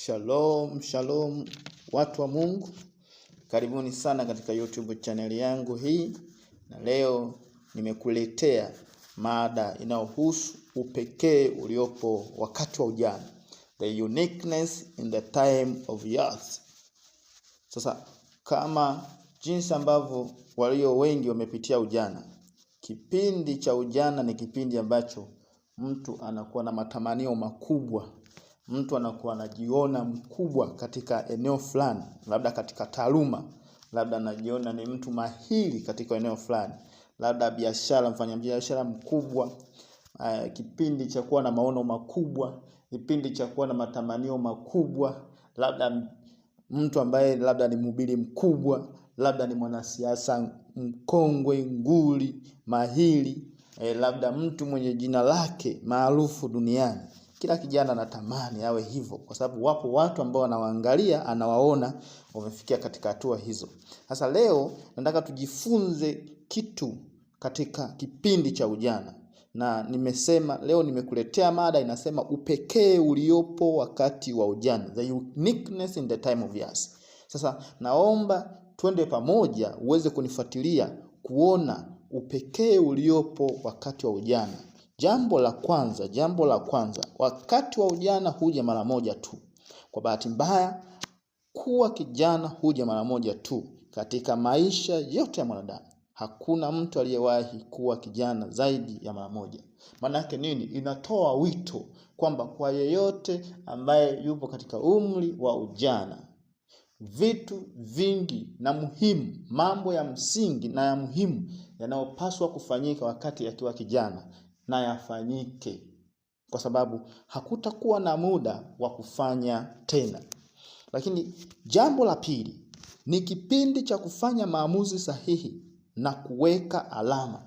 Shalom, shalom watu wa Mungu. Karibuni sana katika YouTube channel yangu hii. Na leo nimekuletea mada inayohusu upekee uliopo wakati wa ujana. The uniqueness in the time of youth. Sasa kama jinsi ambavyo walio wengi wamepitia ujana. Kipindi cha ujana ni kipindi ambacho mtu anakuwa na matamanio makubwa. Mtu anakuwa anajiona mkubwa katika eneo fulani, labda katika taaluma, labda anajiona ni mtu mahiri katika eneo fulani, labda biashara, mfanyabiashara mkubwa, kipindi cha kuwa na maono makubwa, kipindi cha kuwa na matamanio makubwa, labda mtu ambaye labda ni mhubiri mkubwa, labda ni mwanasiasa mkongwe, nguli, mahiri, labda mtu mwenye jina lake maarufu duniani. Kila kijana anatamani awe hivyo, kwa sababu wapo watu ambao anawaangalia, anawaona wamefikia katika hatua hizo. Sasa leo nataka tujifunze kitu katika kipindi cha ujana. Na nimesema leo nimekuletea mada inasema upekee uliopo wakati wa ujana, the uniqueness in the time of youth. Sasa naomba twende pamoja uweze kunifuatilia kuona upekee uliopo wakati wa ujana. Jambo la kwanza, wakati wa ujana huja mara moja tu. Kwa bahati mbaya, kuwa kijana huja mara moja tu katika maisha yote ya mwanadamu. Hakuna mtu aliyewahi kuwa kijana zaidi ya mara moja. Maana yake nini? Inatoa wito kwamba kwa yeyote ambaye yupo katika umri wa ujana, vitu vingi na muhimu, mambo ya msingi na ya muhimu yanayopaswa kufanyika wakati akiwa kijana na yafanyike, kwa sababu hakutakuwa na muda wa kufanya tena. Lakini jambo la pili ni kipindi cha kufanya maamuzi sahihi na kuweka alama.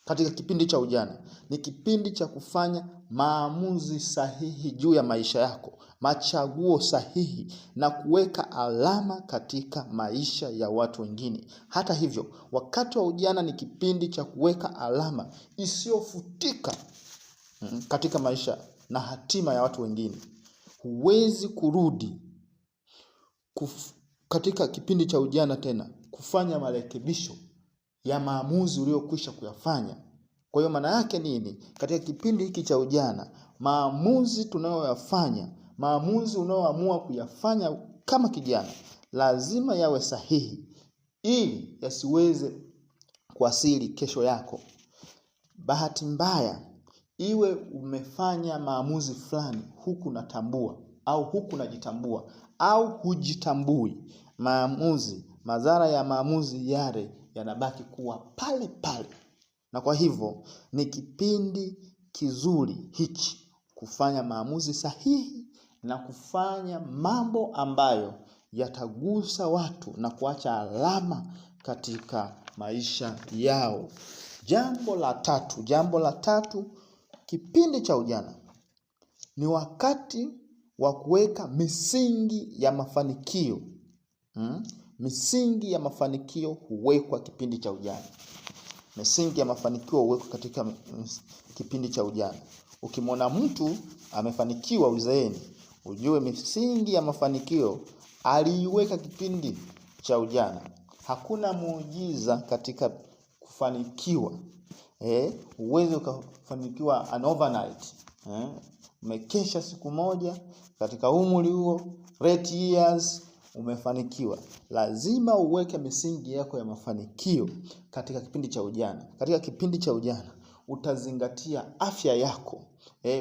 Katika kipindi cha ujana ni kipindi cha kufanya maamuzi sahihi juu ya maisha yako, machaguo sahihi na kuweka alama katika maisha ya watu wengine. Hata hivyo, wakati wa ujana ni kipindi cha kuweka alama isiyofutika katika maisha na hatima ya watu wengine. Huwezi kurudi katika kipindi cha ujana tena kufanya marekebisho ya maamuzi uliyokwisha kuyafanya. Kwa hiyo maana yake nini? Katika kipindi hiki cha ujana, maamuzi tunayoyafanya, maamuzi unayoamua kuyafanya kama kijana, lazima yawe sahihi ili yasiweze kuathiri kesho yako. Bahati mbaya, iwe umefanya maamuzi fulani huku natambua au huku najitambua au hujitambui, madhara ya maamuzi yale yanabaki kuwa pale pale. Na kwa hivyo ni kipindi kizuri hichi kufanya maamuzi sahihi na kufanya mambo ambayo yatagusa watu na kuacha alama katika maisha yao. Jambo la tatu, kipindi cha ujana ni wakati wa kuweka misingi ya mafanikio. Misingi ya mafanikio huwekwa kipindi cha ujana. Misingi ya mafanikio huwekwa katika kipindi cha ujana. Ukimwona mtu amefanikiwa uzeeni, ujue misingi ya mafanikio aliiweka kipindi cha ujana. Hakuna muujiza katika kufanikiwa. Huwezi ukafanikiwa an overnight. Umekesha siku moja katika umri huo, 8 years umefanikiwa. Lazima uweke misingi yako ya mafanikio katika kipindi cha ujana. Katika kipindi cha ujana utazingatia afya yako,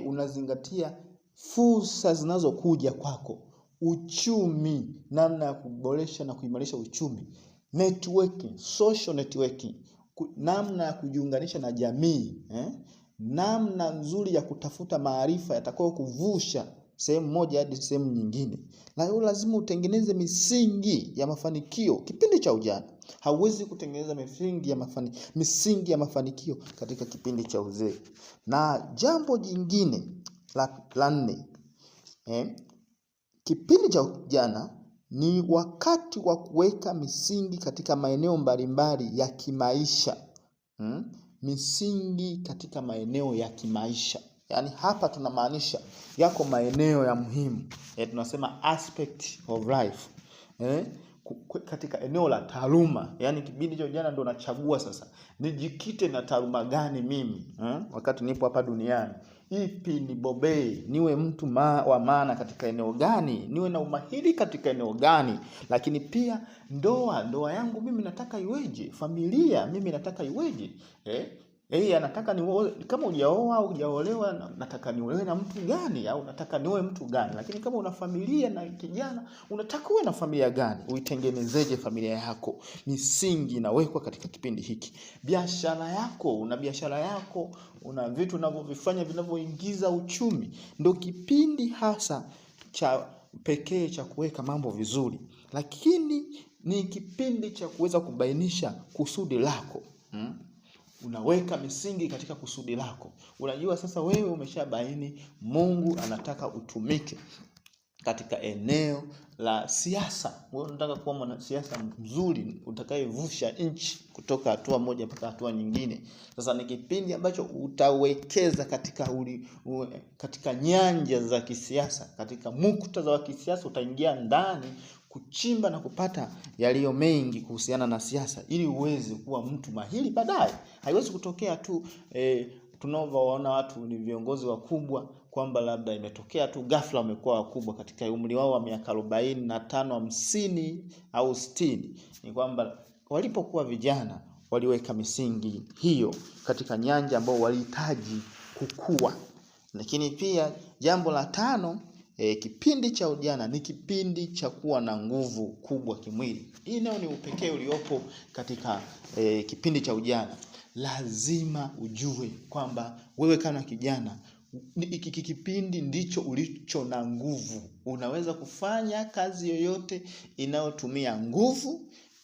unazingatia fursa zinazokuja kwako, uchumi, namna ya kuboresha na kuimarisha uchumi, networking, social networking, namna ya kujiunganisha na jamii, namna nzuri ya kutafuta maarifa yatakao kuvusha sehemu moja hadi sehemu nyingine. Na hiyo lazima utengeneze misingi ya mafanikio kipindi cha ujana. Hauwezi kutengeneza misingi ya mafanikio katika kipindi cha uzee. Na jambo jingine la nne, kipindi cha ujana ni wakati wa kuweka misingi katika maeneo mbalimbali ya kimaisha. Misingi katika maeneo ya kimaisha. Yaani hapa tunamaanisha yako maeneo ya muhimu. Tunasema aspect of life. Katika eneo la taaluma, yaani kipindi cha ujana ndo nachagua sasa nijikite na taaluma gani mimi wakati nipo hapa duniani. Ipi ni bobei, niwe mtu wa maana katika eneo gani, niwe na umahiri katika eneo gani. Lakini pia ndoa yangu mimi nataka iweje, familia mimi nataka iweje. Anataka ni kama hujaoa au hujaolewa, nataka niolewe na mtu gani au nataka niwe mtu gani. Lakini kama una familia na kijana, unataka uwe na familia gani? Uitengenezeje familia yako? Misingi inawekwa katika kipindi hiki. Biashara yako, una biashara yako, una vitu unavyovifanya vinavyoingiza uchumi. Ndio kipindi hasa cha pekee cha kuweka mambo vizuri. Lakini ni kipindi cha kuweza kubainisha kusudi lako. Unaweka misingi katika kusudi lako. Unajua sasa wewe umeshabaini Mungu anataka utumike katika eneo la siasa. Wewe unataka kuwa mwanasiasa mzuri utakayevusha nchi kutoka hatua moja mpaka hatua nyingine. Sasa ni kipindi ambacho utawekeza katika nyanja za kisiasa, katika muktadha wa kisiasa. Utaingia ndani kuchimba na kupata yaliyo mengi kuhusiana na siasa ili uweze kuwa mtu mahiri baadaye. Haiwezi kutokea tu tunaowaona watu ni viongozi wakubwa kwamba labda imetokea tu ghafla wamekuwa wakubwa katika umri wao wa miaka 45, 50 au 60. Ni kwamba walipokuwa vijana waliweka misingi hiyo katika nyanja ambao walihitaji kukua. Lakini pia jambo la 5, kipindi cha ujana ni kipindi cha kuwa na nguvu kubwa kimwili. Hii nayo ni upekee uliopo katika kipindi cha ujana. Lazima ujue kwamba wewe kama kijana, hiki kipindi ndicho ulicho na nguvu. Unaweza kufanya kazi yoyote inayotumia nguvu.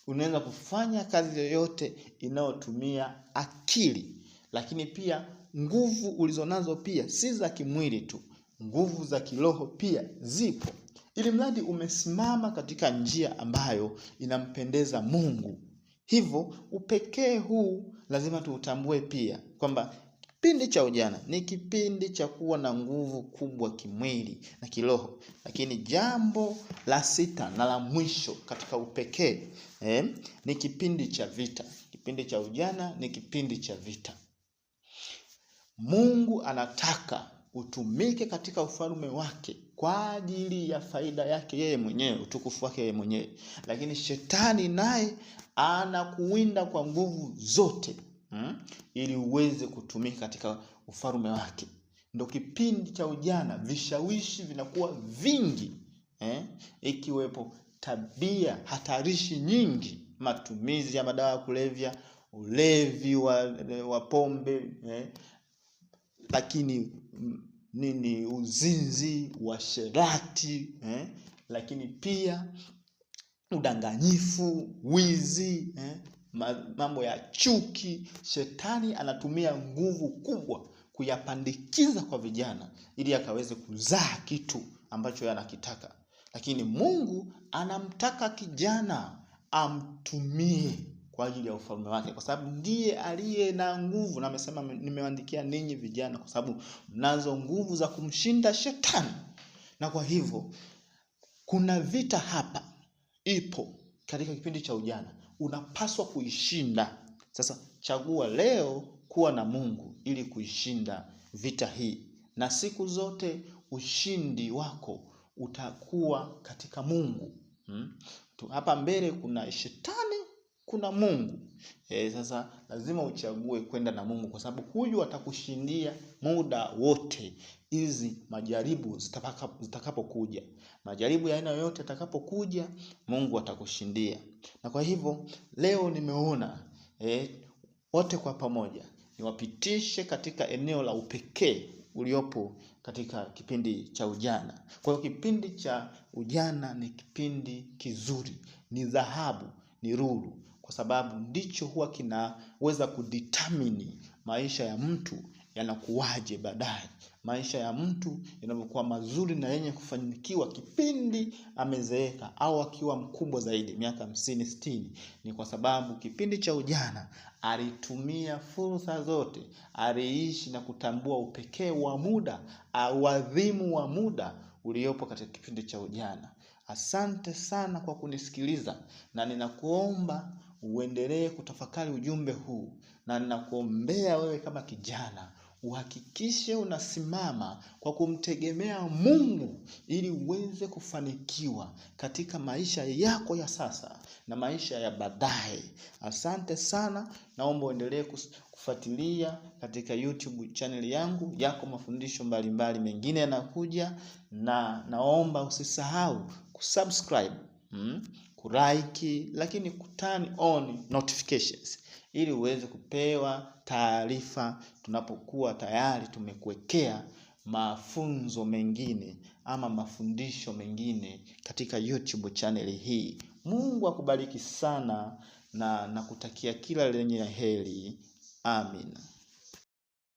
Unaweza kufanya kazi yoyote inayotumia akili. Lakini pia nguvu ulizonazo pia si za kimwili tu, nguvu za kiroho pia zipo. Ili mradi umesimama katika njia ambayo inampendeza Mungu. Hivyo upekee huu lazima tuutambue pia kwamba kipindi cha ujana ni kipindi cha kuwa na nguvu kubwa kimwili na kiroho. Lakini jambo la 6 na la mwisho katika upekee ni kipindi cha vita. Kipindi cha ujana ni kipindi cha vita. Mungu anataka utumike katika ufalme wake kwa ajili ya faida yake yeye mwenyewe, utukufu wake yeye mwenyewe. Lakini shetani naye anakuwinda kwa nguvu zote ili uweze kutumika katika ufalme wake. Ndio kipindi cha ujana vishawishi vinakuwa vingi, ikiwepo tabia hatarishi nyingi, matumizi ya madawa ya kulevya, ulevi wa pombe, lakini uzinzi, uasherati, lakini pia udanganyifu, wizi, mambo ya chuki. Shetani anatumia nguvu kubwa kuyapandikiza kwa vijana ili akaweze kuzaa kitu ambacho yeye anakitaka. Lakini Mungu anamtaka kijana amtumie kwa ajili ya ufalme wake, kwa sababu ndiye aliye na nguvu. Na amesema nimewaandikia ninyi vijana kwa sababu mnazo nguvu za kumshinda shetani. Na kwa hivyo kuna vita hapa ipo katika kipindi cha ujana, unapaswa kuishinda. Sasa chagua leo kuwa na Mungu ili kuishinda vita hii, na siku zote ushindi wako utakuwa katika Mungu. Hapa mbele kuna shetani, kuna Mungu. Sasa lazima uchague kwenda na Mungu, kwa sababu huyu atakushindia muda wote hizi majaribu zitakapokuja. Majaribu ya aina yoyote atakapokuja, Mungu atakushindia. Na kwa hivyo leo nimeona wote kwa pamoja niwapitishe katika eneo la upekee uliopo katika kipindi cha ujana. Kwa hiyo kipindi cha ujana ni kipindi kizuri, ni dhahabu, ni lulu, kwa sababu ndicho huwa kinaweza kudetermine maisha ya mtu yanakuwaje baadaye. Maisha ya mtu yanapokuwa mazuri na yenye kufanikiwa kipindi amezeeka au akiwa mkubwa zaidi miaka 50, 60, ni kwa sababu kipindi cha ujana alitumia fursa zote, aliishi na kutambua upekee wa muda, uadhimu wa muda uliopo katika kipindi cha ujana. Asante sana kwa kunisikiliza, na ninakuomba uendelee kutafakari ujumbe huu, na ninakuombea wewe kama kijana uhakikishe unasimama kwa kumtegemea Mungu ili uweze kufanikiwa katika maisha yako ya sasa na maisha ya baadaye. Asante sana, naomba uendelee kufuatilia katika YouTube channel yangu. Yako mafundisho mbalimbali mengine yanakuja, na naomba usisahau kusubscribe, kulike, lakini kuturn on notifications ili uweze kupewa taarifa tunapokuwa tayari tumekuwekea mafunzo mengine ama mafundisho mengine katika YouTube channel hii. Mungu akubariki sana na nakutakia kila lenye heri. Amina.